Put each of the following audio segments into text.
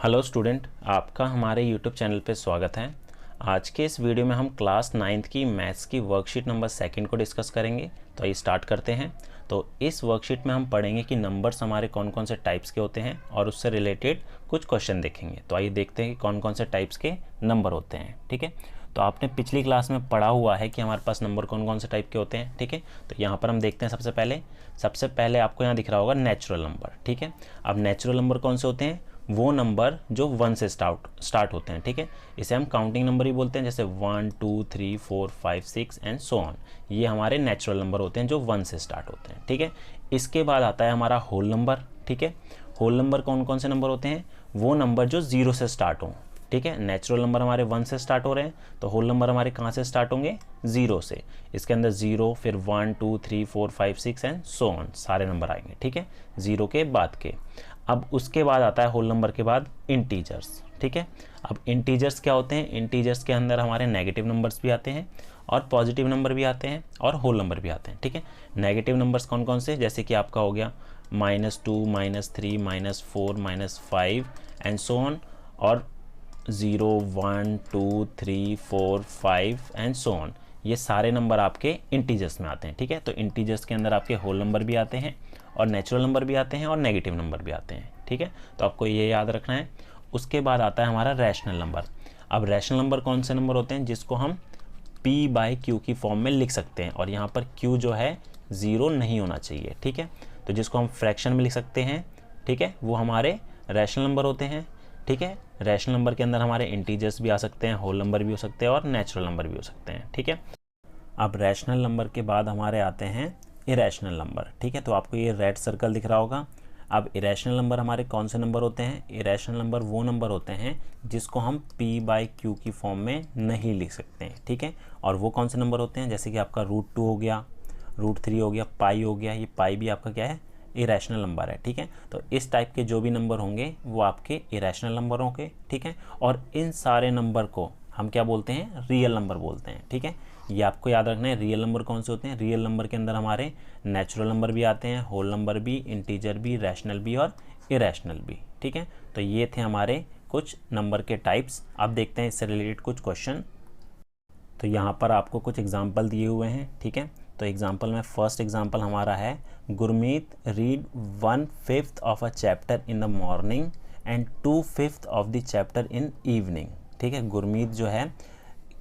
Hello student, आपका हमारे YouTube channel पे स्वागत है। आज के इस वीडियो में हम क्लास 9th की मैथ्स की वर्कशीट नंबर 2 को डिस्कस करेंगे। तो आइए स्टार्ट करते हैं। तो इस वर्कशीट में हम पढ़ेंगे कि नंबर्स हमारे कौन कौन से टाइप्स के होते हैं और उससे रिलेटेड कुछ क्वेश्चन देखेंगे। तो आइए देखते हैं कि कौन कौन से टाइप्स के नंबर होते हैं। ठीक है, तो आपने पिछली क्लास में पढ़ा हुआ है कि हमारे पास नंबर कौन कौन से टाइप के होते हैं। ठीक है, तो यहाँ पर हम देखते हैं। सबसे पहले आपको यहाँ दिख रहा होगा नेचुरल नंबर। ठीक है, अब नेचुरल नंबर कौन से होते हैं? वो नंबर जो 1 से स्टार्ट होते हैं। ठीक है, इसे हम काउंटिंग नंबर ही बोलते हैं, जैसे 1 2 3 4 5 6 एंड सो ऑन। ये हमारे नेचुरल नंबर होते हैं जो 1 से स्टार्ट होते हैं। ठीक है, इसके बाद आता है हमारा होल नंबर। ठीक है, होल नंबर कौन कौन से नंबर होते हैं? वो नंबर जो 0 से स्टार्ट हों। ठीक है, नेचुरल नंबर हमारे 1 से स्टार्ट हो रहे हैं, तो होल नंबर हमारे कहाँ से स्टार्ट होंगे? 0 से। इसके अंदर 0, फिर 1 2 3 4 5 6 एंड सो ऑन, सारे नंबर आएंगे। ठीक है, 0 के बाद के। अब उसके बाद आता है होल नंबर के बाद इंटीजर्स। ठीक है, अब इंटीजर्स क्या होते हैं? इंटीजर्स के अंदर हमारे नेगेटिव नंबर्स भी आते हैं और पॉजिटिव नंबर भी आते हैं और होल नंबर भी आते हैं। ठीक है, नेगेटिव नंबर्स कौन कौन से? जैसे कि आपका हो गया -2 -3 -4 -5 एंड सो ऑन, और 0 1 2 3 4 5 एंड सो ऑन, ये सारे नंबर आपके इंटीजर्स में आते हैं। ठीक है, तो इंटीजर्स के अंदर आपके होल नंबर भी आते हैं और नेचुरल नंबर भी आते हैं और नेगेटिव नंबर भी आते हैं। ठीक है, तो आपको ये याद रखना है। उसके बाद आता है हमारा रैशनल नंबर। अब रैशनल नंबर कौन से नंबर होते हैं? जिसको हम p/q की फॉर्म में लिख सकते हैं, और यहाँ पर q जो है 0 नहीं होना चाहिए। ठीक है, तो जिसको हम फ्रैक्शन में लिख सकते हैं, ठीक है, वो हमारे रैशनल नंबर होते हैं। ठीक है, रैशनल नंबर के अंदर हमारे इंटीजर्स भी आ सकते हैं, होल नंबर भी हो सकते हैं और नेचुरल नंबर भी हो सकते हैं। ठीक है, अब रैशनल नंबर के बाद हमारे आते हैं इरेशनल नंबर। ठीक है, तो आपको ये रेड सर्कल दिख रहा होगा। अब इरेशनल नंबर हमारे कौन से नंबर होते हैं? इरेशनल नंबर वो नंबर होते हैं जिसको हम p/q की फॉर्म में नहीं लिख सकते हैं। ठीक है, और वो कौन से नंबर होते हैं? जैसे कि आपका √2 हो गया, √3 हो गया, पाई हो गया। ये पाई भी आपका क्या है? इरेशनल नंबर है। ठीक है, तो इस टाइप के जो भी नंबर होंगे वो आपके इरेशनल नंबर होंगे। ठीक है, और इन सारे नंबर को हम क्या बोलते हैं? रियल नंबर बोलते हैं। ठीक है, ये आपको याद रखना है। रियल नंबर कौन से होते हैं? रियल नंबर के अंदर हमारे नेचुरल नंबर भी आते हैं, होल नंबर भी, इंटीजर भी, रैशनल भी और इरेशनल भी। ठीक है, तो ये थे हमारे कुछ नंबर के टाइप्स। अब देखते हैं इससे रिलेटेड कुछ क्वेश्चन। तो यहाँ पर आपको कुछ एग्जाम्पल दिए हुए हैं। ठीक है, तो एग्जाम्पल में फर्स्ट एग्जाम्पल हमारा है, Gurmeet read 1/5 of a chapter in the morning and 2/5 of the chapter in evening. ठीक है, गुरमीत जो है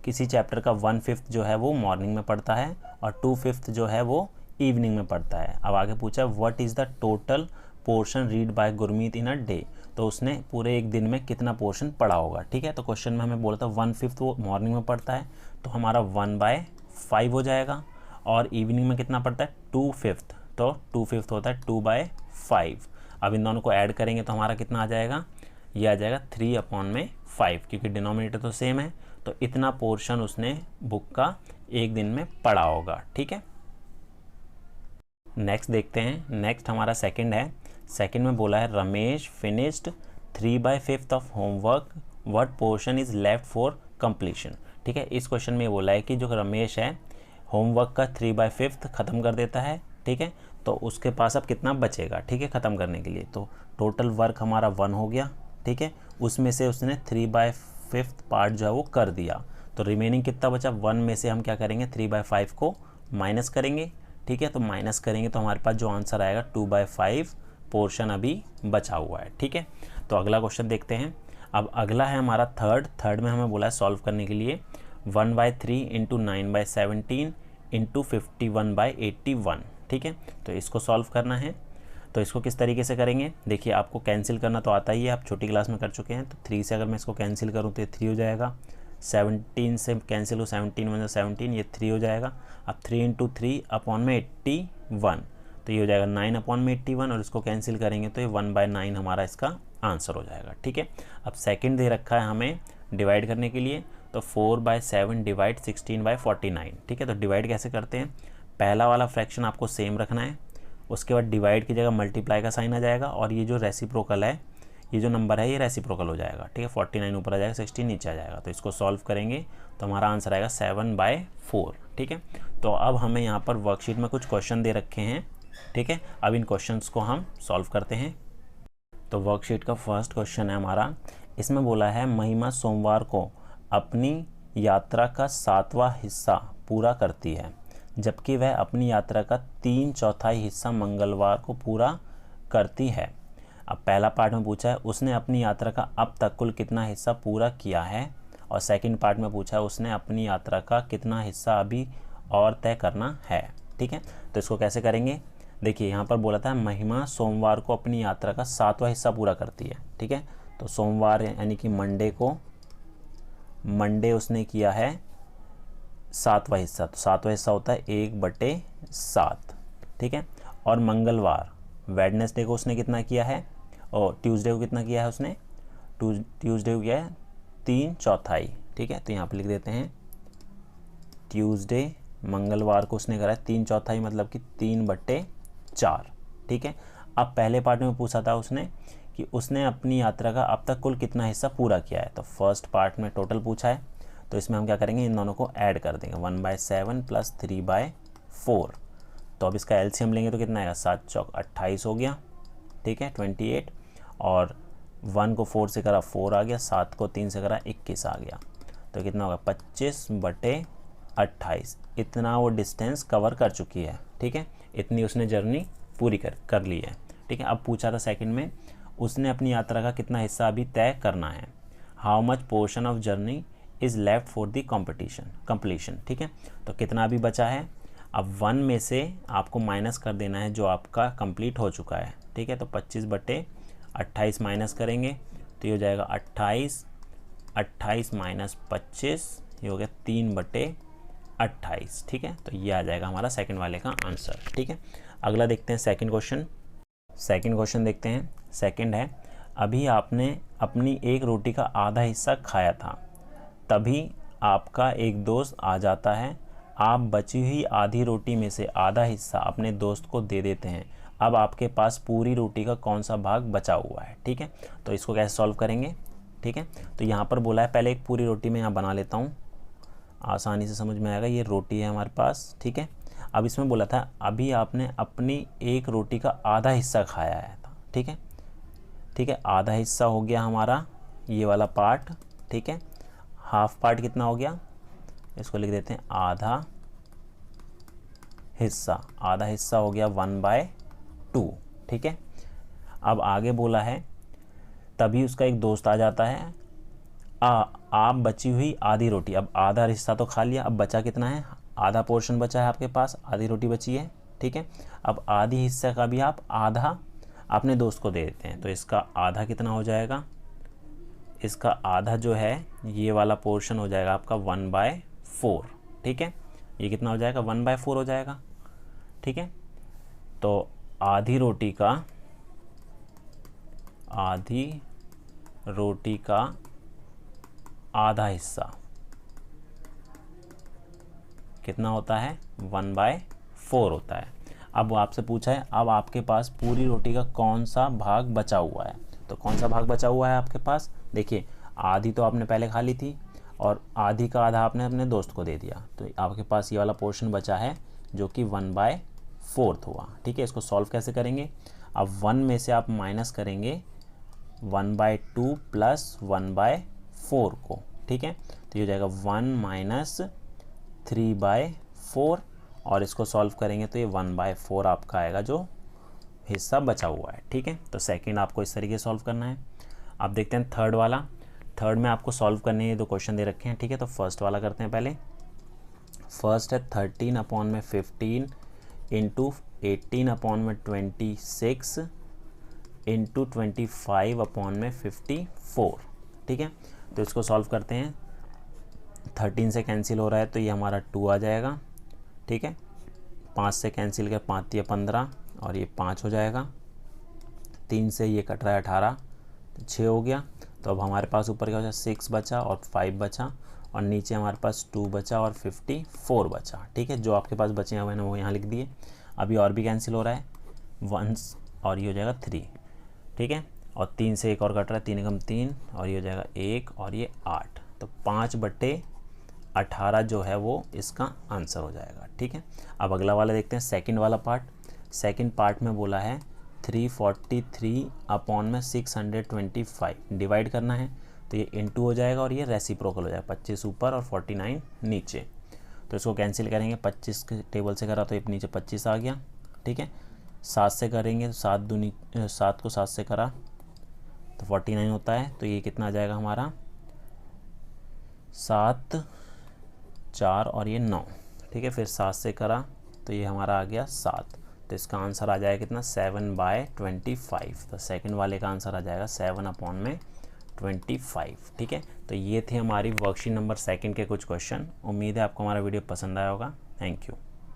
किसी चैप्टर का 1/5 जो है वो मॉर्निंग में पढ़ता है और 2/5 जो है वो इवनिंग में पढ़ता है। अब आगे पूछा what is the total portion read by Gurmeet in a day, तो उसने पूरे एक दिन में कितना पोर्शन पढ़ा होगा। ठीक है, तो क्वेश्चन में हमें बोला था 1/5 वो मॉर्निंग में पढ़ता है, तो हमारा 1/5 हो जाएगा, और इवनिंग में कितना पढ़ता है? 2/5, तो 2/5 होता है 2/5। अब इन दोनों को ऐड करेंगे तो हमारा कितना आ जाएगा? ये आ जाएगा 3/5, क्योंकि डिनोमिनेटर तो सेम है, तो इतना पोर्शन उसने बुक का एक दिन में पढ़ा होगा। ठीक है, नेक्स्ट देखते हैं। नेक्स्ट हमारा सेकंड है। सेकंड में बोला है Ramesh finished 3/5 of homework, what portion is left for completion. ठीक है, इस क्वेश्चन में बोला है कि जो रमेश है होमवर्क का 3/5 ख़त्म कर देता है। ठीक है, तो उसके पास अब कितना बचेगा? ठीक है, ख़त्म करने के लिए, तो टोटल वर्क हमारा 1 हो गया। ठीक है, उसमें से उसने 3/5 पार्ट जो है वो कर दिया, तो रिमेनिंग कितना बचा? 1 में से हम क्या करेंगे? 3/5 को माइनस करेंगे। ठीक है, तो माइनस करेंगे तो हमारे पास जो आंसर आएगा 2/5 पोर्शन अभी बचा हुआ है। ठीक है, तो अगला क्वेश्चन देखते हैं। अब अगला है हमारा थर्ड में हमें बोला है सॉल्व करने के लिए 1/3 इंटू 9/17 इंटू 51/81। ठीक है, तो इसको सॉल्व करना है। तो इसको किस तरीके से करेंगे? देखिए, आपको कैंसिल करना तो आता ही है, आप छोटी क्लास में कर चुके हैं। तो 3 से अगर मैं इसको कैंसिल करूँ तो ये 3 हो जाएगा, 17 से कैंसिल हो 17 × 17, ये 3 हो जाएगा। अब 3 × 3/81, तो ये हो जाएगा 9/81, और इसको कैंसिल करेंगे तो ये 1/9 हमारा इसका आंसर हो जाएगा। ठीक है, अब सेकंड दे रखा है हमें डिवाइड करने के लिए, तो 4/7 डिवाइड 16/49। ठीक है, तो डिवाइड कैसे करते हैं? पहला वाला फ्रैक्शन आपको सेम रखना है, उसके बाद डिवाइड की जगह मल्टीप्लाई का साइन आ जाएगा, और ये जो रेसिप्रोकल है, ये जो नंबर है ये रेसिप्रोकल हो जाएगा। ठीक है, 49 ऊपर आ जाएगा, 16 नीचे आ जाएगा, तो इसको सॉल्व करेंगे तो हमारा आंसर आएगा 7/4। ठीक है, तो अब हमें यहाँ पर वर्कशीट में कुछ क्वेश्चन दे रखे हैं। ठीक है, अब इन क्वेश्चंस को हम सॉल्व करते हैं। तो वर्कशीट का फर्स्ट क्वेश्चन है हमारा, इसमें बोला है महिमा सोमवार को अपनी यात्रा का 7वां हिस्सा पूरा करती है, जबकि वह अपनी यात्रा का 3/4 हिस्सा मंगलवार को पूरा करती है। अब पहला पार्ट में पूछा है उसने अपनी यात्रा का अब तक कुल कितना हिस्सा पूरा किया है, और सेकंड पार्ट में पूछा है उसने अपनी यात्रा का कितना हिस्सा अभी और तय करना है। ठीक है, तो इसको कैसे करेंगे, देखिए यहाँ पर बोला था महिमा सोमवार को अपनी यात्रा का 7वां हिस्सा पूरा करती है। ठीक है, तो सोमवार यानी कि मंडे उसने किया है 7वां हिस्सा, तो 7वां हिस्सा होता है 1/7। ठीक है, और मंगलवार वेडनेसडे को उसने कितना किया है, और ट्यूसडे को कितना किया है उसने, ट्यूसडे को किया है 3/4। ठीक है, तो यहाँ पर लिख देते हैं ट्यूसडे, मंगलवार को उसने करा है 3/4 मतलब कि 3/4। ठीक है, अब पहले पार्ट में पूछा था उसने कि उसने अपनी यात्रा का अब तक कुल कितना हिस्सा पूरा किया है, तो फर्स्ट पार्ट में टोटल पूछा है, तो इसमें हम क्या करेंगे, इन दोनों को ऐड कर देंगे, 1/7 + 3/4। तो अब इसका एलसीएम लेंगे तो कितना आएगा, 7 चौक 28 हो गया। ठीक है, 28, और 1 को 4 से करा 4 आ गया, 7 को 3 से करा 21 आ गया, तो कितना होगा 25/28। इतना वो डिस्टेंस कवर कर चुकी है। ठीक है, इतनी उसने जर्नी पूरी कर ली है। ठीक है, अब पूछा था सेकंड में उसने अपनी यात्रा का कितना हिस्सा अभी तय करना है, how much portion of journey is left for the completion. ठीक है, तो कितना अभी बचा है, अब 1 में से आपको माइनस कर देना है जो आपका कंप्लीट हो चुका है। ठीक है, तो 25/28 माइनस करेंगे तो ये हो जाएगा 28 - 25, ये हो गया 3/28। ठीक है, तो ये आ जाएगा हमारा सेकंड वाले का आंसर। ठीक है, अगला देखते हैं सेकंड क्वेश्चन देखते हैं। सेकंड है, अभी आपने अपनी एक रोटी का आधा हिस्सा खाया था, तभी आपका एक दोस्त आ जाता है, आप बची हुई आधी रोटी में से आधा हिस्सा अपने दोस्त को दे देते हैं, अब आपके पास पूरी रोटी का कौन सा भाग बचा हुआ है। ठीक है, तो इसको कैसे सॉल्व करेंगे। ठीक है, तो यहाँ पर बोला है, पहले एक पूरी रोटी में यहाँ बना लेता हूँ, आसानी से समझ में आएगा। ये रोटी है हमारे पास। ठीक है, अब इसमें बोला था अभी आपने अपनी एक रोटी का आधा हिस्सा खाया है। ठीक है, ठीक है, आधा हिस्सा हो गया हमारा ये वाला पार्ट। ठीक है, हाफ पार्ट कितना हो गया, इसको लिख देते हैं आधा हिस्सा हो गया 1/2। ठीक है, अब आगे बोला है तभी उसका एक दोस्त आ जाता है, आप बची हुई आधी रोटी, अब आधा हिस्सा तो खा लिया, अब बचा कितना है, आधा पोर्शन बचा है आपके पास, आधी रोटी बची है। ठीक है, अब आधी हिस्से का भी आप आधा अपने दोस्त को दे देते हैं, तो इसका आधा कितना हो जाएगा, इसका आधा जो है ये वाला पोर्शन हो जाएगा आपका 1/4। ठीक है, ये कितना हो जाएगा 1/4 हो जाएगा। ठीक है, तो आधी रोटी का आधा हिस्सा कितना होता है, 1/4 होता है। अब वो आपसे पूछा है अब आपके पास पूरी रोटी का कौन सा भाग बचा हुआ है, तो कौन सा भाग बचा हुआ है आपके पास, देखिए आधी तो आपने पहले खा ली थी और आधी का आधा आपने अपने दोस्त को दे दिया, तो आपके पास ये वाला पोर्शन बचा है जो कि 1/4 हुआ। ठीक है, इसको सॉल्व कैसे करेंगे, अब 1 में से आप माइनस करेंगे 1/2 + 1/4 को। ठीक है, तो ये हो जाएगा 1 - 3/4, और इसको सॉल्व करेंगे तो ये 1/4 आपका आएगा जो हिस्सा बचा हुआ है। ठीक है, तो सेकंड आपको इस तरीके से सॉल्व करना है। अब देखते हैं थर्ड वाला। थर्ड में आपको सॉल्व करने ये 2 क्वेश्चन दे रखे हैं। ठीक है, तो फर्स्ट वाला करते हैं पहले। फर्स्ट है 13/15 इंटू 18/26 इंटू 25/54। ठीक है, तो इसको सॉल्व करते हैं। 13 से कैंसिल हो रहा है तो ये हमारा 2 आ जाएगा। ठीक है, 5 से कैंसिल कर 5 × 15 और ये 5 हो जाएगा। 3 से ये कट रहा है 18 तो 6 हो गया। तो अब हमारे पास ऊपर क्या बचा, 6 बचा और 5 बचा, और नीचे हमारे पास 2 बचा और 54 बचा। ठीक है, जो आपके पास बचे हुए हैं वो यहाँ लिख दिए। अभी और भी कैंसिल हो रहा है 1 और ये हो जाएगा 3। ठीक है, और 3 से एक और कट रहा है, 3 × 3 और ये हो जाएगा 1 और ये 8, तो 5/18 जो है वो इसका आंसर हो जाएगा। ठीक है, अब अगला वाला देखते हैं, सेकंड वाला पार्ट। सेकंड पार्ट में बोला है 343 अपॉन में 625 डिवाइड करना है, तो ये इनटू हो जाएगा और ये रेसिप्रोकल हो जाएगा, 25 ऊपर और 49 नीचे। तो इसको कैंसिल करेंगे, 25 के टेबल से करा तो ये नीचे 25 आ गया, ठीक है। 7 से करेंगे तो 7 को 7 से करा तो 49 होता है, तो ये कितना आ जाएगा हमारा 7 4 और ये 9, ठीक है। फिर 7 से करा तो ये हमारा आ गया 7, तो इसका आंसर आ जाएगा कितना 7/25। तो सेकंड वाले का आंसर आ जाएगा 7 अपॉन में 25, ठीक है। तो ये थे हमारी वर्कशीट नंबर 2 के कुछ क्वेश्चन। उम्मीद है आपको हमारा वीडियो पसंद आया होगा। Thank you.